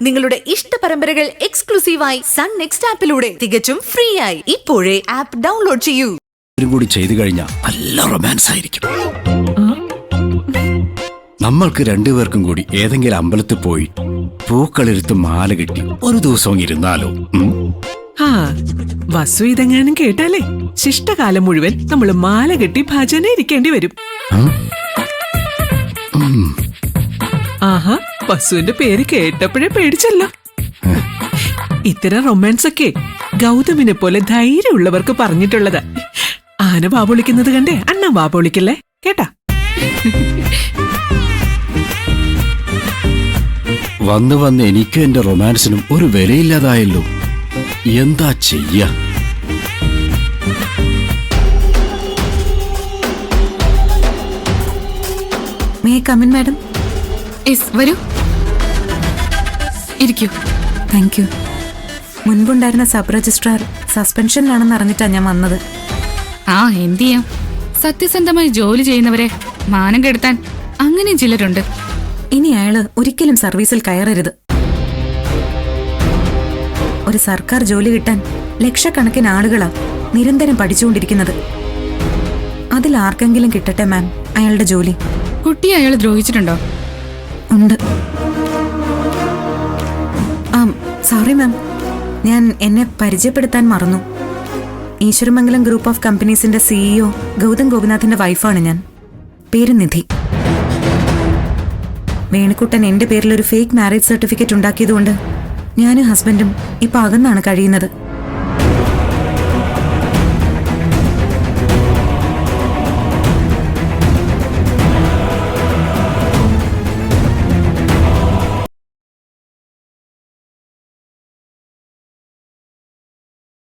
നിങ്ങളുടെ ഇഷ്ട പരമ്പരകൾ എക്സ്ക്ലൂസീവായി സൺ നെക്സ്റ്റ് ആപ്പിലൂടെ തികച്ചും ഫ്രീ ആയി ഇപ്പോഴേ ആപ്പ് ഡൗൺലോഡ് ചെയ്യൂ. കൂടി ചെയ്തു കഴിഞ്ഞാൽ നല്ല റൊമാൻസ് ആയിരിക്കും. നമ്മൾക്ക് രണ്ടുപേർക്കും കൂടി ഏതെങ്കിലും അമ്പലത്തിൽ പോയി പൂക്കളെടുത്ത് മാല കെട്ടി ഒരു ദിവസം ഇരുന്നാലോ? വസു ഇതെങ്ങാനും കേട്ടാലേ ശിഷ്ടകാലം മുഴുവൻ നമ്മൾ മാല കെട്ടി ഭജന ഇരിക്കേണ്ടി വരും. ആഹാ, വസുവിന്റെ പേര് കേട്ടപ്പോഴേ പേടിച്ചല്ലോ. ഇത്തരം റൊമാൻസ് ഒക്കെ ഗൗതമിനെ പോലെ ധൈര്യമുള്ളവർക്ക് പറഞ്ഞിട്ടുള്ളതാ. ആന വാപൊളിക്കുന്നത് കണ്ടേ അണ്ണ വാപൊളിക്കല്ലേ കേട്ടാ. വന്ന് വന്ന് എനിക്കും എന്റെ റൊമാൻസിനും ഒരു വിലയില്ലാതായല്ലോ. എന്താ ചെയ്യാ? May come in madam? Yes, വരൂ, ഇരിക്കൂ. Thank you. മുൻപുണ്ടായിരുന്ന സബ് രജിസ്ട്രാർ സസ്പെൻഷനിലാണെന്ന് അറിഞ്ഞിട്ടാ ഞാൻ വന്നത്. എന്ത് ചെയ്യാം, സത്യസന്ധമായി ജോലി ചെയ്യുന്നവരെ മാനം കെടുത്താൻ അങ്ങനെ ചിലരുണ്ട്. ഇനി അയാള് ഒരിക്കലും സർവീസിൽ കയറരുത്. ഒരു സർക്കാർ ജോലി കിട്ടാൻ ലക്ഷക്കണക്കിന് ആളുകളാ നിരന്തരം പഠിച്ചുകൊണ്ടിരിക്കുന്നത്. അതിൽ ആർക്കെങ്കിലും കിട്ടട്ടെ മാം അയാളുടെ ജോലി. കുട്ടി അയാൾ ദ്രോഹിച്ചിട്ടുണ്ടോ? ഉണ്ട്. സോറി മാം, ഞാൻ എന്നെ പരിചയപ്പെടുത്താൻ മറന്നു. ഈശ്വരമംഗലം ഗ്രൂപ്പ് ഓഫ് കമ്പനീസിന്റെ CEO ഗൗതം ഗോപിനാഥിന്റെ വൈഫാണ് ഞാൻ. പേര് നിധി. വേണുക്കുട്ടൻ എന്റെ പേരിൽ ഒരു ഫേക്ക് മാരേജ് സർട്ടിഫിക്കറ്റ് ഉണ്ടാക്കിയതുകൊണ്ട് ഞാനും ഹസ്ബൻഡും ഇപ്പൊ അകന്നാണ് കഴിയുന്നത്.